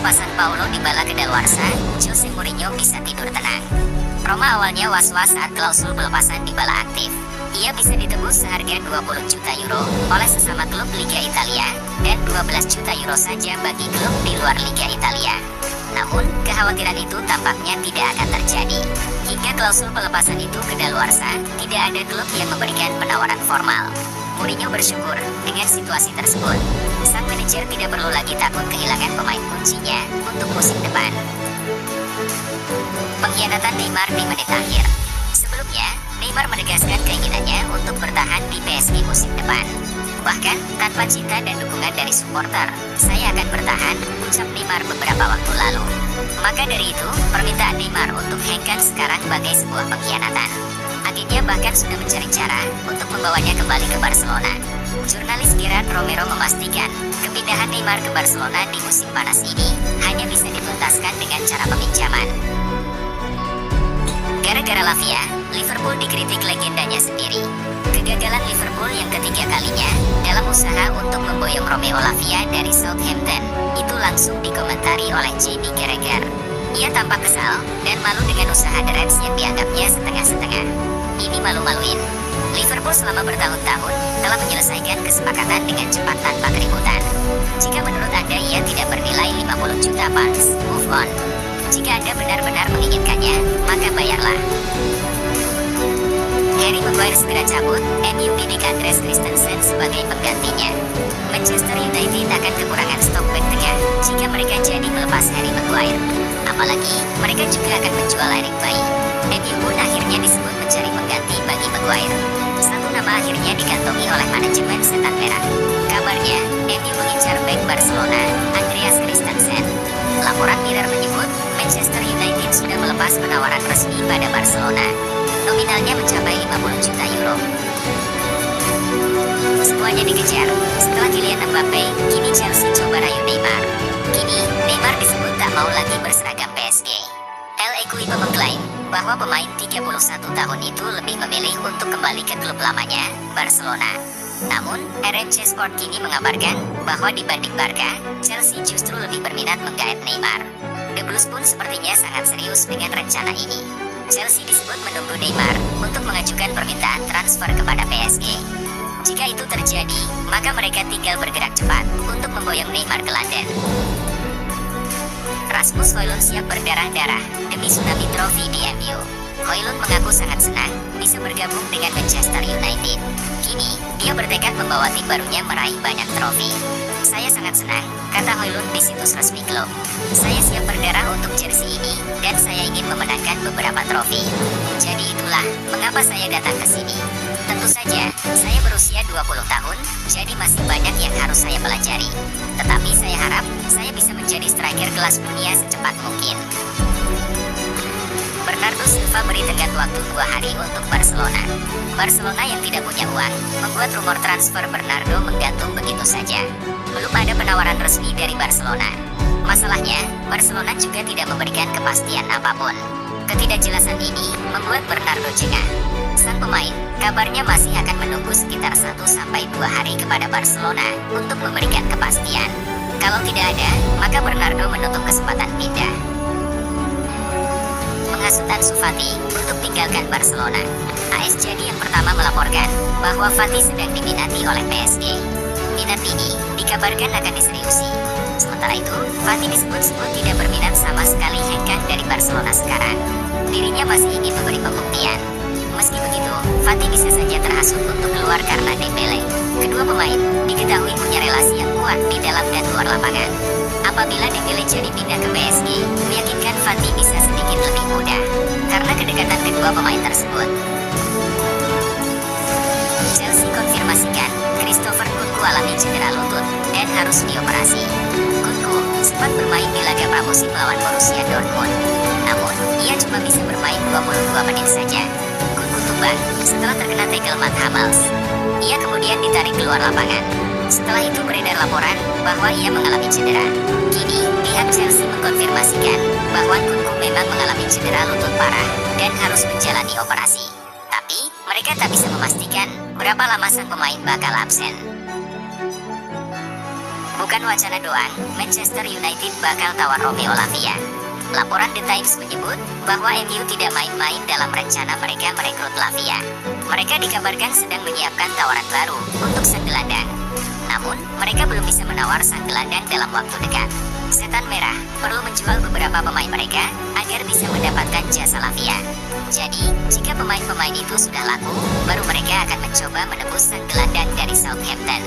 pelepasan Paulo Dybala kedaluarsa, Jose Mourinho bisa tidur tenang. Roma awalnya was-was saat klausul pelepasan Dybala aktif. Ia bisa ditebus seharga 20 juta euro oleh sesama klub Liga Italia dan 12 juta euro saja bagi klub di luar Liga Italia. Namun, kekhawatiran itu tampaknya tidak akan terjadi. Hingga klausul pelepasan itu kedaluarsa, tidak ada klub yang memberikan penawaran formal. Mourinho bersyukur dengan situasi tersebut. Sang manajer tidak perlu lagi takut kehilangan pemain kuncinya untuk musim depan. Pengkhianatan Neymar di menit akhir. Sebelumnya, Neymar menegaskan keinginannya untuk bertahan di PSG musim depan. Bahkan, tanpa cinta dan dukungan dari supporter, saya akan bertahan, ucap Neymar beberapa waktu lalu. Maka dari itu, permintaan Neymar untuk hengkang sekarang bagai sebuah pengkhianatan. Agennya bahkan sudah mencari cara untuk membawanya kembali ke Barcelona. Jurnalis Gerard Romero memastikan, kepindahan Neymar ke Barcelona di musim panas ini hanya bisa dituntaskan dengan cara peminjaman. Gara-gara Lavia, Liverpool dikritik legendanya sendiri. Kegagalan Liverpool yang ketiga kalinya dalam usaha untuk memboyong Romeo Lavia dari Southampton itu langsung dikomentari oleh Jamie Carragher. Ia tampak kesal dan malu dengan usaha The Reds yang dianggapnya setengah-setengah. Ini malu-maluin. Liverpool selama bertahun-tahun telah menyelesaikan kesepakatan dengan cepat tanpa keributan. Jika menurut Anda ia tidak bernilai 50 juta pounds, move on. Jika Anda benar-benar menginginkannya, maka bayarlah. Harry Maguire segera cabut, MU bidik Andreas Christensen sebagai penggantinya. Manchester United akan kekurangan stok bek tengah jika mereka jadi melepas Harry Maguire. Apalagi, mereka juga akan menjual Eric Bailly. MU pun akhirnya disebut mencari pengganti bagi Maguire. Satu nama akhirnya dikantongi oleh manajemen Setan Merah. Kabarnya, MU mengincar bek Barcelona, Andreas Christensen. Laporan Mirror menyebut, Manchester United sudah melepas penawaran resmi pada Barcelona. Nominalnya mencapai 50 juta euro. Semuanya dikejar. Setelah Kylian Mbappe, kini Chelsea coba rayu Neymar. Kini, Neymar disebut tak mau lagi berseragam PSG. El Equipo mengklaim bahwa pemain 31 tahun itu lebih memilih untuk kembali ke klub lamanya, Barcelona. Namun, RMC Sport kini mengabarkan bahwa dibanding Barca, Chelsea justru lebih berminat menggait Neymar. The Blues pun sepertinya sangat serius dengan rencana ini. Chelsea disebut menunggu Neymar untuk mengajukan permintaan transfer kepada PSG. Jika itu terjadi, maka mereka tinggal bergerak cepat untuk memboyong Neymar ke London. Rasmus Højlund siap berdarah-darah demi Tsunami Trophy di MU. Højlund mengaku sangat senang bisa bergabung dengan Manchester United. Kini, dia bertekad membawa tim barunya meraih banyak trofi. Saya sangat senang, kata Højlund di situs resmi klub. Saya siap berdarah untuk jersey ini, dan saya ingin memenangkan beberapa trofi. Jadi itulah, mengapa saya datang ke sini. Tentu saja, saya berusia 20 tahun, jadi masih banyak yang harus saya pelajari. Tetapi saya harap, saya bisa menjadi striker kelas dunia secepat mungkin. Bernardo Silva beri tenggat waktu 2 hari untuk Barcelona. Barcelona yang tidak punya uang, membuat rumor transfer Bernardo menggantung begitu saja. Belum ada penawaran resmi dari Barcelona. Masalahnya, Barcelona juga tidak memberikan kepastian apapun. Ketidakjelasan ini membuat Bernardo jengah. Sang pemain, kabarnya masih akan menunggu sekitar 1-2 hari kepada Barcelona untuk memberikan kepastian. Kalau tidak ada, maka Bernardo menutup kesempatan pindah. Penghasutan Fati untuk tinggalkan Barcelona. AS jadi yang pertama melaporkan bahwa Fati sedang diminati oleh PSG. Minat ini dikabarkan akan diseriusi. Sementara itu, Fati disebut-sebut tidak berminat sama sekali hengkang dari Barcelona sekarang. Dirinya masih ingin memberi pembuktian. Meski begitu, Fati bisa saja terhasut untuk keluar karena Dembele. Kedua pemain diketahui punya relasi yang kuat di dalam dan luar lapangan. Apabila Dembele jadi pindah ke PSG, meyakinkan Fati bisa sedikit lebih mudah karena kedekatan kedua pemain tersebut. Chelsea konfirmasikan Christopher Nkunku alami cedera lutut dan harus dioperasi. Nkunku sempat bermain di laga pramusim melawan Borussia Dortmund. Namun, ia cuma bisa bermain 22 menit saja. Nkunku tumbang setelah terkena tackle Matt Hummels. Ia kemudian ditarik keluar lapangan. Setelah itu beredar laporan bahwa ia mengalami cedera. Kini, pihak Chelsea mengkonfirmasikan bahwa Nkunku memang mengalami cedera lutut parah dan harus menjalani operasi. Tapi, mereka tak bisa memastikan berapa lama sang pemain bakal absen. Bukan wacana doang, Manchester United bakal tawar Romeo Lavia. Laporan The Times menyebut bahwa MU tidak main-main dalam rencana mereka merekrut Lavia. Mereka dikabarkan sedang menyiapkan tawaran baru untuk sang gelandang. Namun, mereka belum bisa menawar sang gelandang dalam waktu dekat. Setan Merah perlu menjual beberapa pemain mereka agar bisa mendapatkan jasa Lavia. Jadi, jika pemain-pemain itu sudah laku, baru mereka akan mencoba menebus sang gelandang dari Southampton.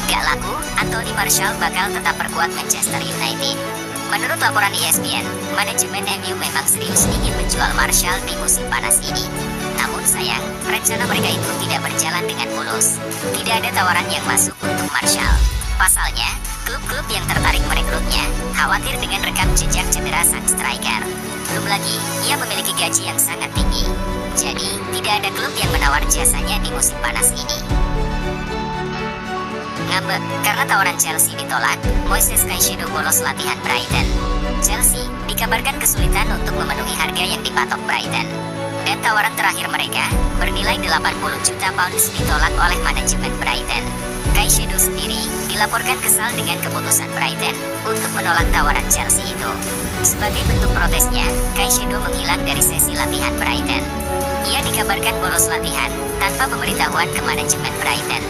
Gak laku, Anthony Martial bakal tetap perkuat Manchester United. Menurut laporan ESPN, manajemen MU memang serius ingin menjual Martial di musim panas ini. Namun sayang, rencana mereka itu tidak berjalan dengan mulus. Tidak ada tawaran yang masuk untuk Martial. Pasalnya, klub-klub yang tertarik merekrutnya khawatir dengan rekam jejak cedera sang striker. Belum lagi, ia memiliki gaji yang sangat tinggi. Jadi, tidak ada klub yang menawar jasanya di musim panas ini. Ngambek, karena tawaran Chelsea ditolak, Moises Caicedo bolos latihan Brighton. Chelsea dikabarkan kesulitan untuk memenuhi harga yang dipatok Brighton. Dan tawaran terakhir mereka, bernilai 80 juta pounds ditolak oleh manajemen Brighton. Caicedo sendiri dilaporkan kesal dengan keputusan Brighton untuk menolak tawaran Chelsea itu. Sebagai bentuk protesnya, Caicedo menghilang dari sesi latihan Brighton. Ia dikabarkan bolos latihan tanpa pemberitahuan ke manajemen Brighton.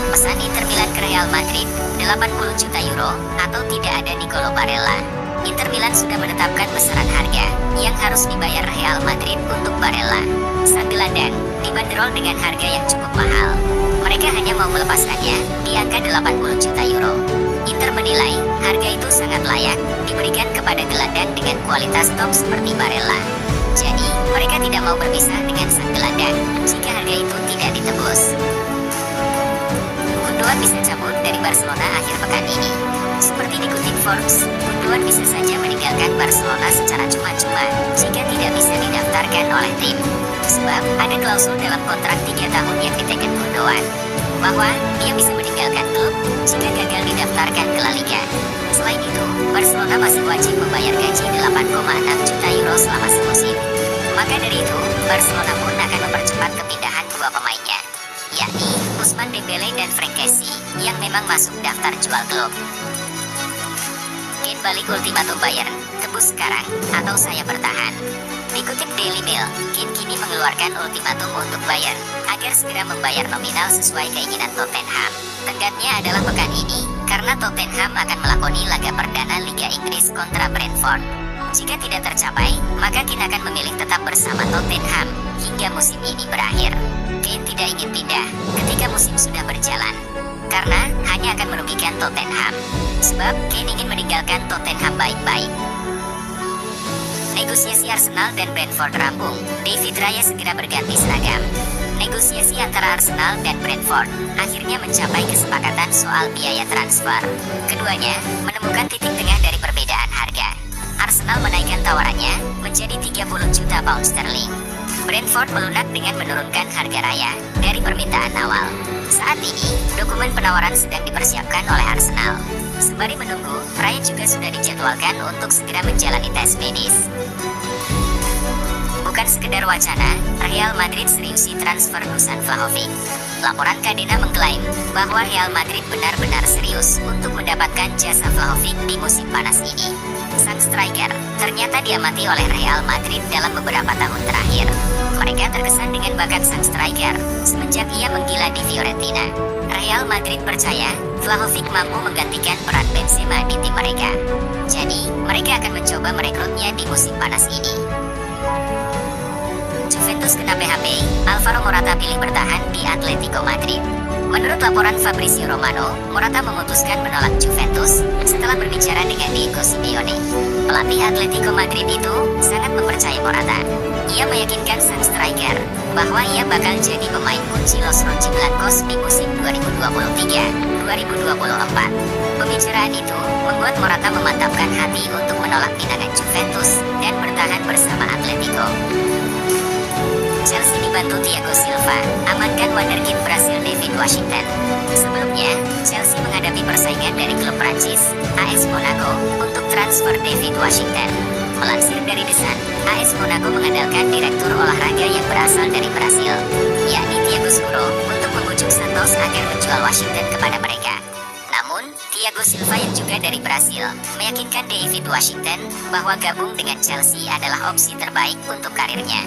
Pesan Inter Milan ke Real Madrid, 80 juta euro atau tidak ada Nicolo Barella. Inter Milan sudah menetapkan besaran harga yang harus dibayar Real Madrid untuk Barella. Sang gelandang dibanderol dengan harga yang cukup mahal. Mereka hanya mau melepaskannya di angka 80 juta euro. Inter menilai harga itu sangat layak diberikan kepada gelandang dengan kualitas top seperti Barella. Jadi, mereka tidak mau berpisah dengan sang gelandang jika harga itu tidak ditebus. Gundogan bisa cabut dari Barcelona akhir pekan ini. Seperti dikutip Forbes, Gundogan bisa saja meninggalkan Barcelona secara cuma-cuma jika tidak bisa didaftarkan oleh tim. Sebab ada klausul dalam kontrak 3 tahun yang diteken Gundogan, bahwa dia bisa meninggalkan klub jika gagal didaftarkan ke La Liga. Selain itu, Barcelona masih wajib membayar gaji 8,6 juta euro selama semusim. Maka dari itu, Barcelona pun akan mempercepat kepindahan dua pemainnya, yakni Ousmane Dembele dan Franck Kessie, yang memang masuk daftar jual klub. Kane balik ultimatum Bayern, tebus sekarang atau saya bertahan. Dikutip Daily Mail, Kane kini mengeluarkan ultimatum untuk Bayern agar segera membayar nominal sesuai keinginan Tottenham. Tenggatnya adalah pekan ini, karena Tottenham akan melakoni laga perdana Liga Inggris kontra Brentford. Jika tidak tercapai, maka Kane akan memilih tetap bersama Tottenham hingga musim ini berakhir. Kane tidak ingin pindah ketika musim sudah berjalan, karena hanya akan merugikan Tottenham. Sebab Kane ingin meninggalkan Tottenham baik-baik. Negosiasi Arsenal dan Brentford rampung, David Raya segera berganti seragam. Negosiasi antara Arsenal dan Brentford akhirnya mencapai kesepakatan soal biaya transfer. Keduanya menemukan titik tengah dari perbedaan harga. Arsenal menaikkan tawarannya menjadi 30 juta pound sterling. Brentford melunak dengan menurunkan harga Raya dari permintaan awal. Saat ini, dokumen penawaran sedang dipersiapkan oleh Arsenal. Sembari menunggu, Raya juga sudah dijadwalkan untuk segera menjalani tes medis. Bukan sekedar wacana, Real Madrid seriusi transfer Dusan Vlahovic. Laporan Cadena mengklaim bahwa Real Madrid benar-benar serius untuk mendapatkan jasa Vlahovic di musim panas ini. Sang striker ternyata diamati oleh Real Madrid dalam beberapa tahun terakhir. Mereka terkesan dengan bakat sang striker semenjak ia menggila di Fiorentina. Real Madrid percaya Vlahovic mampu menggantikan peran Benzema di tim mereka. Jadi, mereka akan mencoba merekrutnya di musim panas ini. Juventus kena PHP, Alvaro Morata pilih bertahan di Atletico Madrid. Menurut laporan Fabrizio Romano, Morata memutuskan menolak Juventus setelah berbicara dengan Diego Simeone. Pelatih Atletico Madrid itu sangat mempercayai Morata. Ia meyakinkan sang striker bahwa ia bakal jadi pemain kunci Los Rojiblancos di musim 2023-2024. Pembicaraan itu membuat Morata memantapkan hati untuk menolak pinangan Juventus dan bertahan bersama Atletico. Chelsea dibantu Thiago Silva, amankan wonderkid Brasil David Washington. Sebelumnya, Chelsea menghadapi persaingan dari klub Prancis, AS Monaco, untuk transfer David Washington. Melansir dari The Sun, AS Monaco mengandalkan direktur olahraga yang berasal dari Brasil, yakni Thiago Scuro, untuk membujuk Santos agar menjual Washington kepada mereka. Namun, Thiago Silva yang juga dari Brasil meyakinkan David Washington bahwa gabung dengan Chelsea adalah opsi terbaik untuk karirnya.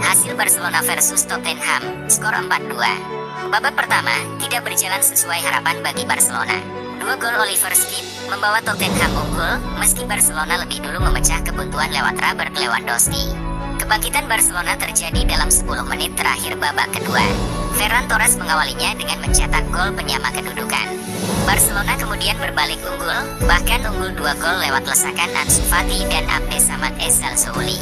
Hasil Barcelona versus Tottenham, skor 4-2. Babak pertama tidak berjalan sesuai harapan bagi Barcelona. 2 gol Oliver Skip membawa Tottenham unggul meski Barcelona lebih dulu memecah kebuntuan lewat Robert Lewandowski. Kebangkitan Barcelona terjadi dalam 10 menit terakhir babak kedua. Ferran Torres mengawalinya dengan mencetak gol penyama kedudukan. Barcelona kemudian berbalik unggul, bahkan unggul 2 gol lewat lesakan Ansu Fati dan Abdesamad El Souli.